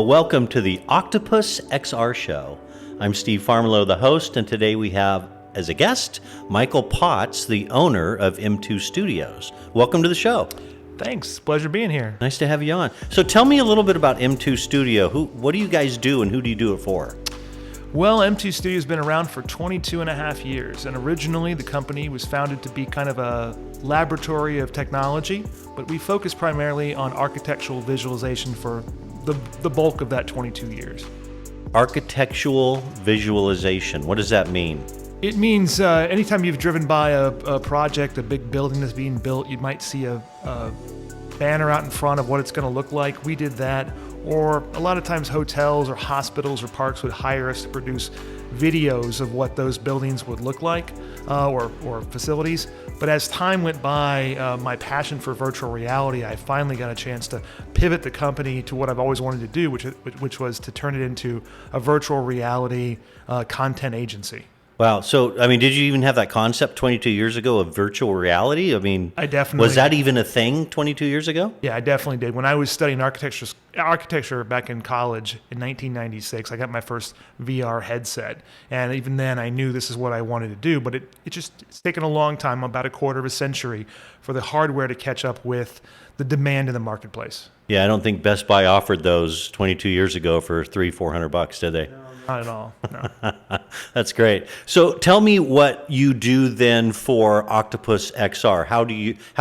Well, welcome to the OCTOPUS XR show. I'm Steve Farmelo, the host, and today we have as a guest Michael Potts, the owner of M2 Studios. Welcome to the show. Thanks. Pleasure being here. Nice to have you on. So tell me a little bit about M2 Studio. What do you guys do and who do you do it for? Well, M2 Studio has been around for 22 and a half years, and originally the company was founded to be kind of a laboratory of technology, but we focus primarily on architectural visualization for the bulk of that 22 years. Architectural visualization, what does that mean? It means anytime you've driven by a project, a big building that's being built, you might see a banner out in front of what it's going to look like. We did that. Or a lot of times hotels or hospitals or parks would hire us to produce videos of what those buildings would look like or facilities. But as time went by, my passion for virtual reality, I finally got a chance to pivot the company to what I've always wanted to do, which was to turn it into a virtual reality content agency. Wow. So, I mean, did you even have that concept 22 years ago of virtual reality? I mean, I definitely was that even a thing 22 years ago? Yeah, I definitely did. When I was studying architecture back in college in 1996, I got my first VR headset. And even then, I knew this is what I wanted to do. But it's taken a long time, about a quarter of a century, for the hardware to catch up with the demand in the marketplace. Yeah, I don't think Best Buy offered those 22 years ago for $300-400, did they? No, not at all. No. That's great. So tell me what you do then for OCTOPUS XR. How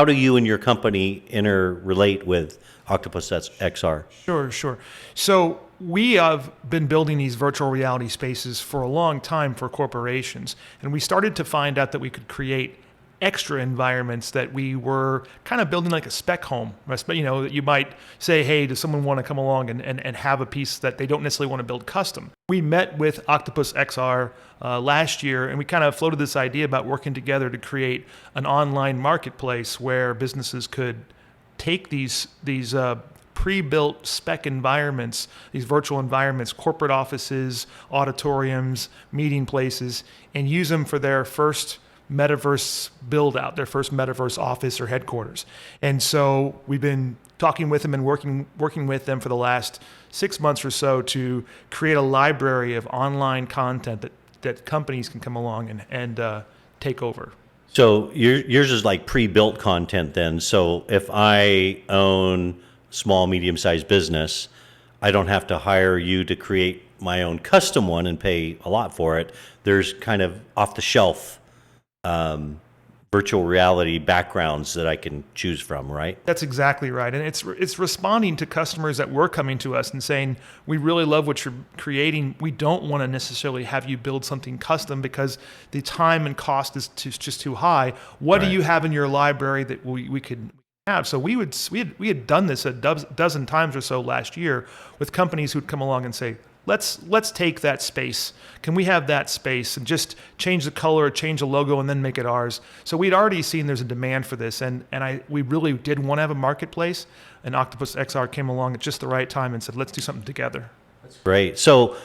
do you and your company interrelate with OCTOPUS XR? Sure. So we have been building these virtual reality spaces for a long time for corporations, and we started to find out that we could create extra environments that we were kind of building like a spec home. You know, that you might say, hey, does someone want to come along and have a piece that they don't necessarily want to build custom? We met with OCTOPUS XR last year, and we kind of floated this idea about working together to create an online marketplace where businesses could take these pre-built spec environments, these virtual environments, corporate offices, auditoriums, meeting places, and use them for their first metaverse build out, their first metaverse office or headquarters. And so we've been talking with them and working with them for the last 6 months or so to create a library of online content that companies can come along and take over. So yours is like pre-built content then. So if I own small, medium-sized business, I don't have to hire you to create my own custom one and pay a lot for it. There's kind of off-the-shelf virtual reality backgrounds that I can choose from, right? That's exactly right. And it's responding to customers that were coming to us and saying, we really love what you're creating. We don't want to necessarily have you build something custom because the time and cost is just too high. What do you have in your library that we could have? So we had done this a dozen times or so last year with companies who'd come along and say, Let's take that space. Can we have that space and just change the color, change the logo, and then make it ours? So we'd already seen there's a demand for this, and we really did want to have a marketplace, and OCTOPUS XR came along at just the right time and said, let's do something together. That's great. So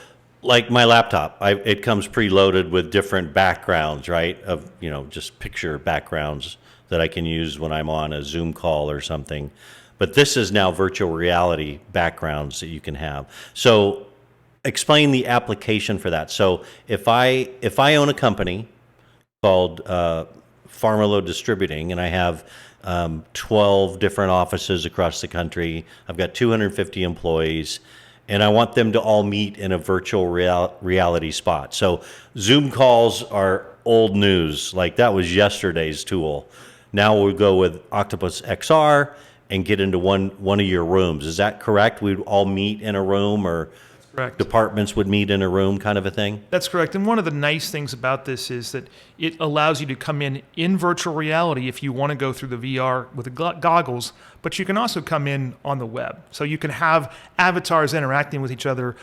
like my laptop, it comes preloaded with different backgrounds, right? Of, just picture backgrounds that I can use when I'm on a Zoom call or something. But this is now virtual reality backgrounds that you can have. So explain the application for that. So if I own a company called Farmelo Distributing, and I have 12 different offices across the country, I've got 250 employees, and I want them to all meet in a virtual reality spot. So Zoom calls are old news, like that was yesterday's tool. Now we'll go with OCTOPUS XR and get into one of your rooms. Is that correct? We'd all meet in a room, or correct. Departments would meet in a room, kind of a thing? That's correct. And one of the nice things about this is that it allows you to come in virtual reality if you want to go through the VR with the goggles, but you can also come in on the web. So you can have avatars interacting with each other.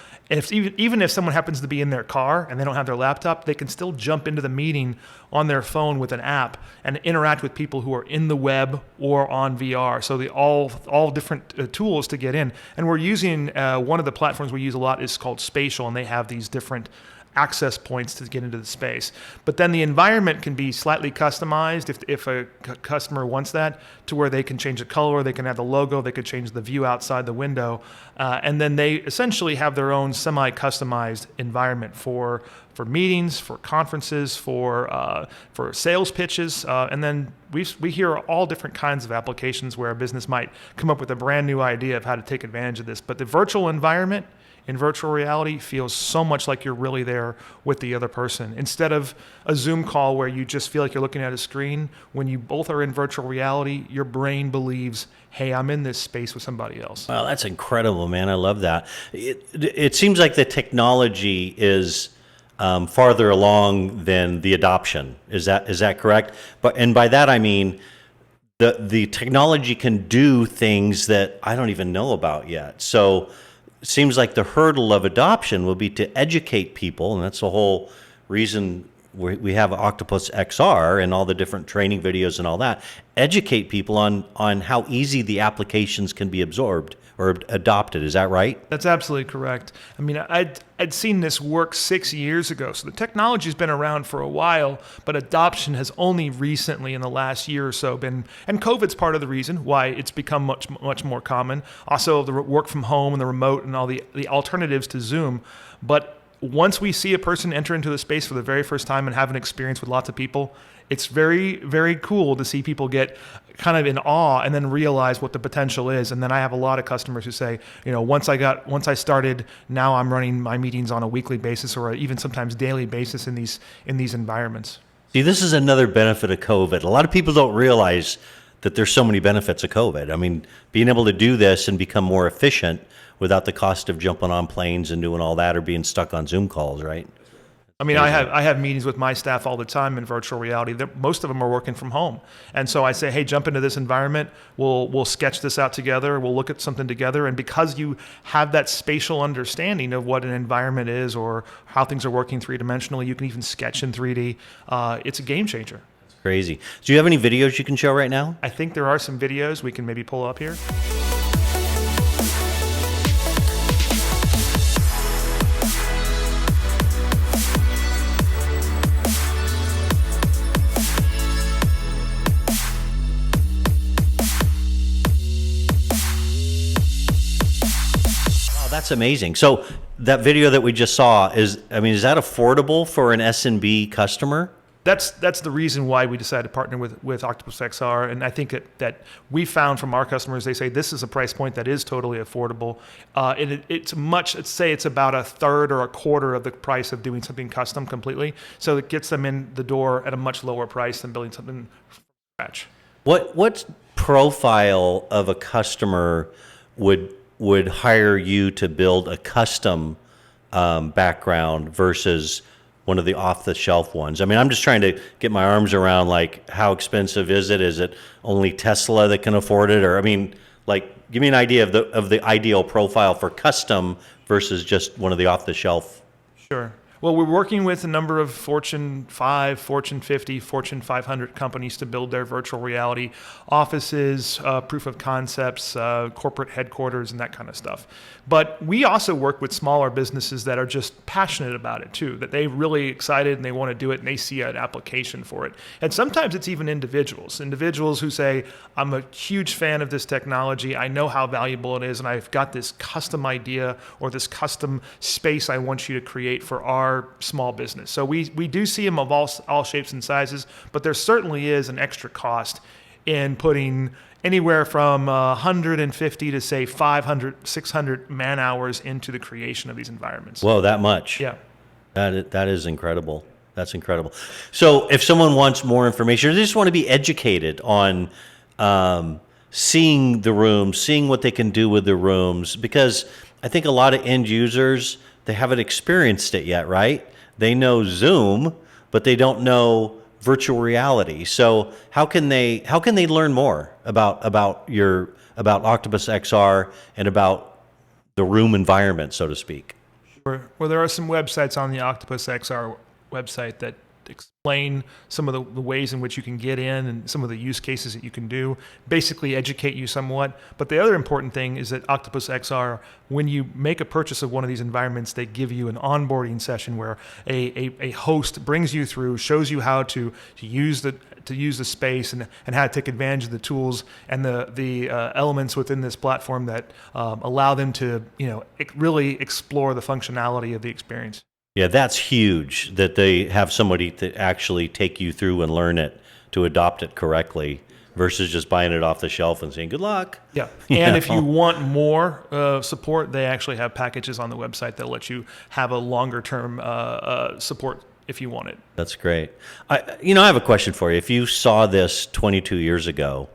Even if someone happens to be in their car and they don't have their laptop, they can still jump into the meeting on their phone with an app and interact with people who are in the web or on VR. So all different tools to get in. And we're using one of the platforms we use a lot is called Spatial, and they have these different access points to get into the space. But then the environment can be slightly customized if a customer wants that, to where they can change the color, they can add the logo, they could change the view outside the window, and then they essentially have their own semi-customized environment for meetings, for conferences, for sales pitches, and then we hear all different kinds of applications where a business might come up with a brand new idea of how to take advantage of this. But the virtual environment in virtual reality feels so much like you're really there with the other person. Instead of a Zoom call where you just feel like you're looking at a screen, when you both are in virtual reality, your brain believes, hey, I'm in this space with somebody else. Wow, that's incredible, man. I love that. It seems like the technology is farther along than the adoption. Is that correct? And by that I mean the technology can do things that I don't even know about yet. So it seems like the hurdle of adoption will be to educate people, and that's the whole reason we have OCTOPUS XR and all the different training videos and all that. Educate people on how easy the applications can be absorbed or adopted. Is that right? That's absolutely correct. I mean, I'd seen this work 6 years ago, so the technology's been around for a while, but adoption has only recently, in the last year or so, been, and COVID's part of the reason why it's become much more common. Also, the work from home and the remote and all the alternatives to Zoom. But once we see a person enter into the space for the very first time and have an experience with lots of people, it's very, very cool to see people get kind of in awe and then realize what the potential is. And then I have a lot of customers who say, once I started, now I'm running my meetings on a weekly basis or even sometimes daily basis in these environments. See, this is another benefit of COVID. A lot of people don't realize that there's so many benefits of COVID. I mean, being able to do this and become more efficient without the cost of jumping on planes and doing all that or being stuck on Zoom calls, right? I mean, I have meetings with my staff all the time in virtual reality. Most of them are working from home. And so I say, hey, jump into this environment. We'll sketch this out together. We'll look at something together. And because you have that spatial understanding of what an environment is or how things are working three-dimensionally, you can even sketch in 3D. It's a game changer. It's crazy. Do you have any videos you can show right now? I think there are some videos we can maybe pull up here. That's amazing. So that video that we just saw is that affordable for an S&B customer? That's the reason why we decided to partner with OCTOPUS XR. And I think that we found from our customers, they say this is a price point that is totally affordable. Let's say it's about a third or a quarter of the price of doing something custom completely. So it gets them in the door at a much lower price than building something from scratch. What profile of a customer would hire you to build a custom background versus one of the off-the-shelf ones? I mean, I'm just trying to get my arms around, like, how expensive is it? Is it only Tesla that can afford it? Or, I mean, like, give me an idea of the ideal profile for custom versus just one of the off-the-shelf. Sure. Well, we're working with a number of Fortune 5, Fortune 50, Fortune 500 companies to build their virtual reality offices, proof of concepts, corporate headquarters, and that kind of stuff. But we also work with smaller businesses that are just passionate about it too, that they're really excited and they want to do it and they see an application for it. And sometimes it's even individuals who say, I'm a huge fan of this technology, I know how valuable it is, and I've got this custom idea or this custom space I want you to create for our small business. So we do see them of all shapes and sizes, but there certainly is an extra cost in putting anywhere from 150 to say 500, 600 man hours into the creation of these environments. Whoa, that much? Yeah. That is incredible. That's incredible. So if someone wants more information or they just want to be educated on seeing the rooms, seeing what they can do with the rooms, because I think a lot of end users, they haven't experienced it yet, right? They know Zoom, but they don't know virtual reality. So how can they learn more about OCTOPUS XR and about the room environment, so to speak? Sure. Well, there are some websites on the OCTOPUS XR website that explain some of the ways in which you can get in and some of the use cases that you can do, basically educate you somewhat. But the other important thing is that OCTOPUS XR, when you make a purchase of one of these environments, they give you an onboarding session where a host brings you through, shows you how to use the space and how to take advantage of the tools and the elements within this platform that allow them to really explore the functionality of the experience. Yeah, that's huge that they have somebody to actually take you through and learn it to adopt it correctly versus just buying it off the shelf and saying, good luck. Yeah. And if you want more support, they actually have packages on the website that let you have a longer term support if you want it. That's great. I have a question for you. If you saw this 22 years ago,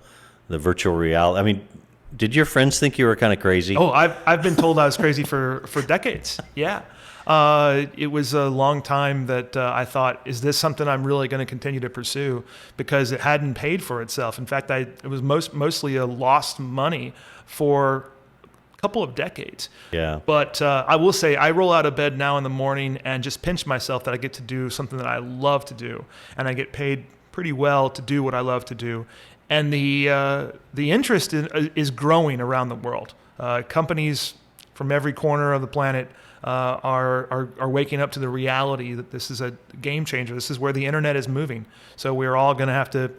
the virtual reality, I mean, did your friends think you were kind of crazy? Oh, I've been told I was crazy for decades. Yeah. It was a long time that I thought, is this something I'm really going to continue to pursue? Because it hadn't paid for itself. In fact, it was mostly a lost money for a couple of decades. Yeah. But I will say, I roll out of bed now in the morning and just pinch myself that I get to do something that I love to do, and I get paid pretty well to do what I love to do. And the interest is growing around the world. Companies from every corner of the planet are waking up to the reality that this is a game changer. This is where the internet is moving. So we're all going to have to,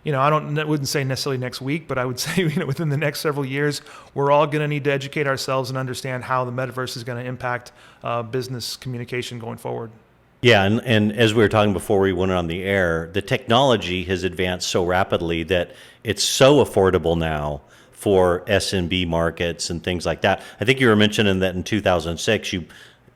I wouldn't say necessarily next week, but I would say within the next several years, we're all going to need to educate ourselves and understand how the metaverse is going to impact business communication going forward. Yeah, and as we were talking before we went on the air, the technology has advanced so rapidly that it's so affordable now for SMB markets and things like that. I think you were mentioning that in 2006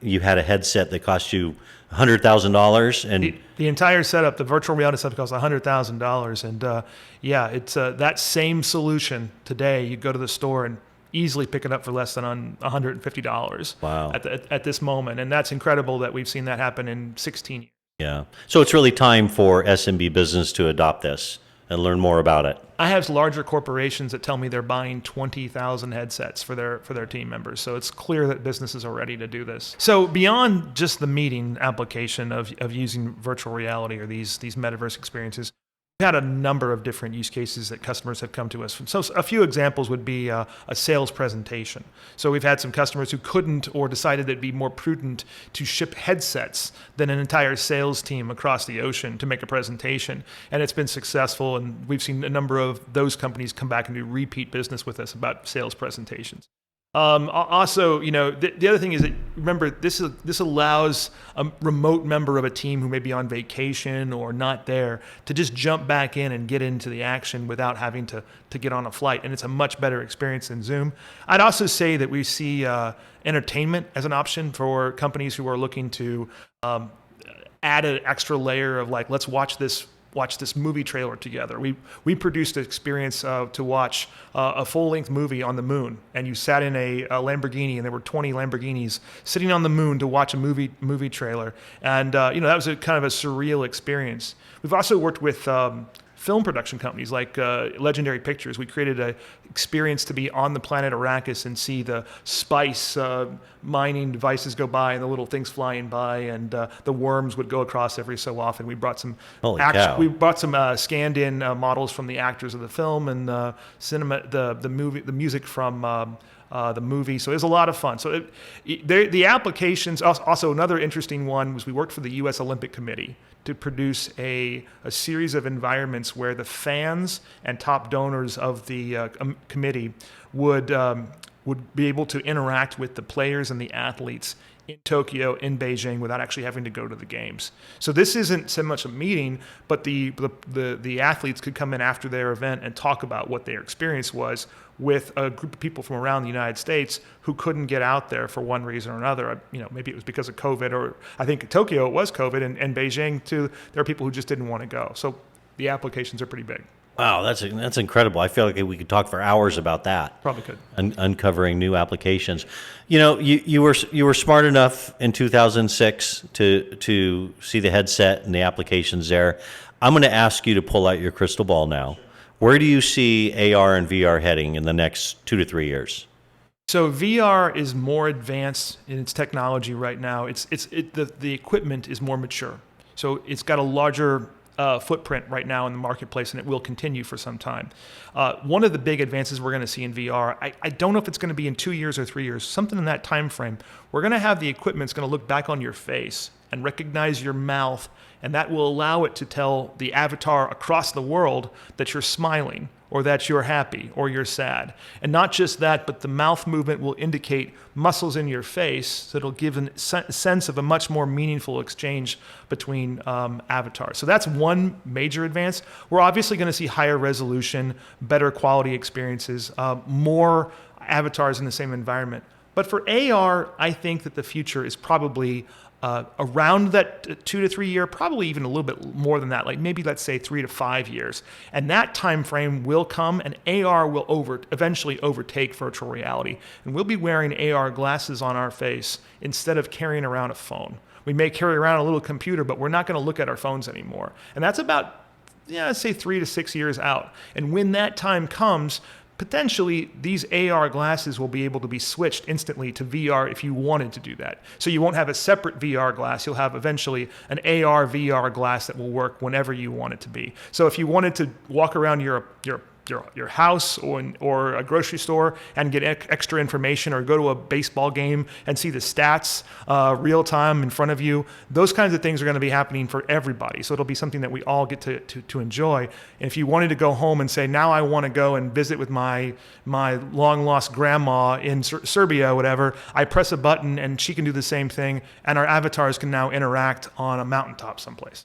you had a headset that cost you $100,000, and the entire setup, the virtual reality setup, costs $100,000. And it's that same solution today. You go to the store and easily pick it up for less than $150. Wow. At this moment, and that's incredible that we've seen that happen in 16 years. Yeah. So it's really time for SMB business to adopt this and learn more about it. I have larger corporations that tell me they're buying 20,000 headsets for their team members. So it's clear that businesses are ready to do this. So beyond just the meeting application of using virtual reality or these metaverse experiences, we've had a number of different use cases that customers have come to us. So a few examples would be a sales presentation. So we've had some customers who couldn't or decided it'd be more prudent to ship headsets than an entire sales team across the ocean to make a presentation. And it's been successful, and we've seen a number of those companies come back and do repeat business with us about sales presentations. Also, the other thing is that, remember, this allows a remote member of a team who may be on vacation or not there to just jump back in and get into the action without having to get on a flight. And it's a much better experience than Zoom. I'd also say that we see entertainment as an option for companies who are looking to add an extra layer of, like, let's watch this movie trailer together. We produced an experience to watch a full-length movie on the moon, and you sat in a Lamborghini, and there were 20 Lamborghinis sitting on the moon to watch a movie trailer, and that was a kind of a surreal experience. We've also worked with film production companies like Legendary Pictures. We created an experience to be on the planet Arrakis and see the spice mining devices go by and the little things flying by, and the worms would go across every so often. We brought some scanned-in models from the actors of the film and the music from the movie. So it was a lot of fun. So the applications. Also, another interesting one was we worked for the U.S. Olympic Committee to produce a series of environments where the fans and top donors of the committee would be able to interact with the players and the athletes in Tokyo, in Beijing, without actually having to go to the games. So this isn't so much a meeting, but the athletes could come in after their event and talk about what their experience was with a group of people from around the United States who couldn't get out there for one reason or another. Maybe it was because of COVID, or I think in Tokyo it was COVID, and Beijing too. There are people who just didn't want to go. So the applications are pretty big. Wow, that's incredible. I feel like we could talk for hours about that. Probably could. Uncovering new applications. You were smart enough in 2006 to see the headset and the applications there. I'm going to ask you to pull out your crystal ball now. Where do you see AR and VR heading in the next 2 to 3 years? So VR is more advanced in its technology right now. The equipment is more mature. So it's got a larger footprint right now in the marketplace, and it will continue for some time. One of the big advances we're going to see in VR, I don't know if it's going to be in 2 years or 3 years, something in that time frame. We're going to have the equipment that's going to look back on your face and recognize your mouth, and that will allow it to tell the avatar across the world that you're smiling, or that you're happy, or you're sad. And not just that, but the mouth movement will indicate muscles in your face, so it'll give a sense of a much more meaningful exchange between avatars. So that's one major advance. We're obviously going to see higher resolution, better quality experiences, more avatars in the same environment. But for AR, I think that the future is probably around that 2 to 3 year, probably even a little bit more than that, like maybe let's say 3 to 5 years. And that time frame will come, and AR will eventually overtake virtual reality. And we'll be wearing AR glasses on our face instead of carrying around a phone. We may carry around a little computer, but we're not going to look at our phones anymore. And that's about, let's say 3 to 6 years out. And when that time comes, potentially these AR glasses will be able to be switched instantly to VR if you wanted to do that. So you won't have a separate VR glass. You'll have eventually an AR VR glass that will work whenever you want it to be. So if you wanted to walk around your house or a grocery store and get extra information, or go to a baseball game and see the stats real time in front of you, those kinds of things are going to be happening for everybody. So it'll be something that we all get to enjoy. And if you wanted to go home and say, now I want to go and visit with my long lost grandma in Serbia, whatever, I press a button and she can do the same thing, and our avatars can now interact on a mountaintop someplace.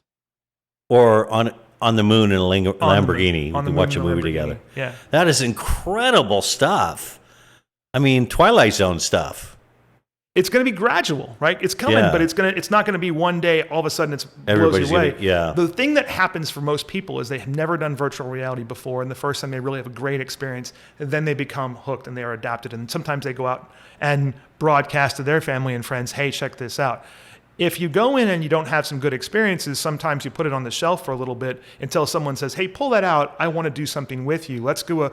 Or on the moon in a Lamborghini. We can watch a movie together. Yeah. That is incredible stuff. I mean, Twilight Zone stuff. It's going to be gradual, right? It's coming, Yeah. but it's not going to be one day, all of a sudden it blows you away. Yeah. The thing that happens for most people is they have never done virtual reality before, and the first time they really have a great experience, and then they become hooked and they are adapted. And sometimes they go out and broadcast to their family and friends, hey, check this out. If you go in and you don't have some good experiences, sometimes you put it on the shelf for a little bit until someone says, hey, pull that out. I want to do something with you. Let's do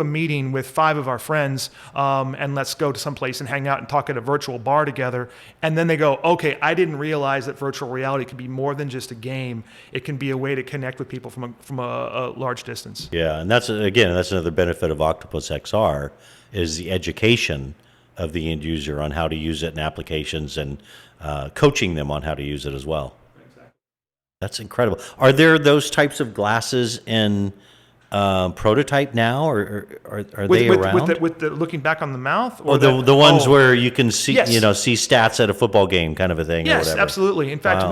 a meeting with 5 of our friends, and let's go to someplace and hang out and talk at a virtual bar together. And then they go, okay, I didn't realize that virtual reality could be more than just a game. It can be a way to connect with people from a large distance. Yeah, and that's another benefit of OCTOPUS XR, is the education of the end user on how to use it in applications, and coaching them on how to use it as well. Exactly. That's incredible. Are there those types of glasses in prototype now, or are they around? With the looking back on the mouth? Or the ones where you can see, yes, see stats at a football game kind of a thing? Yes, or whatever. Absolutely. In fact, Wow.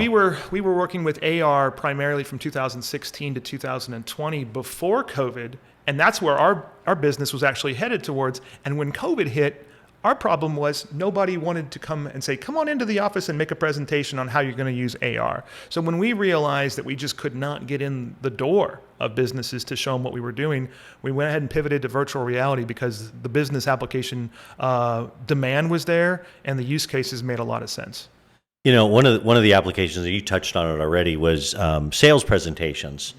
we were working with AR primarily from 2016 to 2020 before COVID, and that's where our business was actually headed towards. And when COVID hit, our problem was nobody wanted to come and say, come on into the office and make a presentation on how you're going to use AR. So when we realized that we just could not get in the door of businesses to show them what we were doing, we went ahead and pivoted to virtual reality, because the business application demand was there and the use cases made a lot of sense. You know, one of the applications that you touched on it already was sales presentations.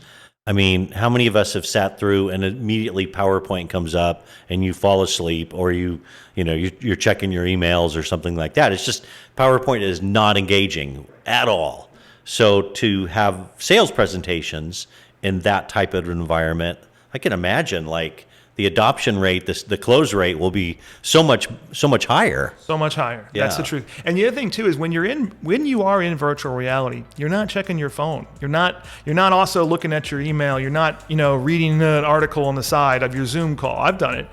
I mean, how many of us have sat through and immediately PowerPoint comes up and you fall asleep, or you're checking your emails or something like that? It's just, PowerPoint is not engaging at all. So to have sales presentations in that type of environment, I can imagine like the adoption rate, the close rate will be so much higher. So much higher. Yeah. That's the truth. And the other thing too is when you are in virtual reality, you're not checking your phone. You're not also looking at your email. You're not, reading an article on the side of your Zoom call. I've done it.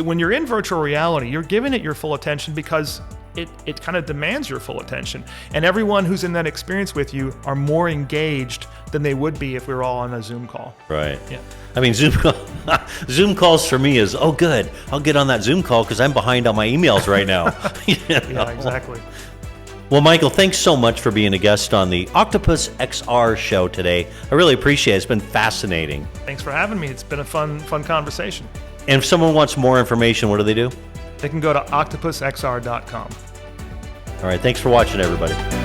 When you're in virtual reality, you're giving it your full attention, because it kind of demands your full attention. And everyone who's in that experience with you are more engaged than they would be if we were all on a Zoom call. Right. Yeah. I mean, Zoom calls for me is, oh, good, I'll get on that Zoom call because I'm behind on my emails right now. Yeah, exactly. Well, Michael, thanks so much for being a guest on the OCTOPUS XR show today. I really appreciate it. It's been fascinating. Thanks for having me. It's been a fun conversation. And if someone wants more information, what do they do? They can go to octopusxr.com. All right, thanks for watching, everybody.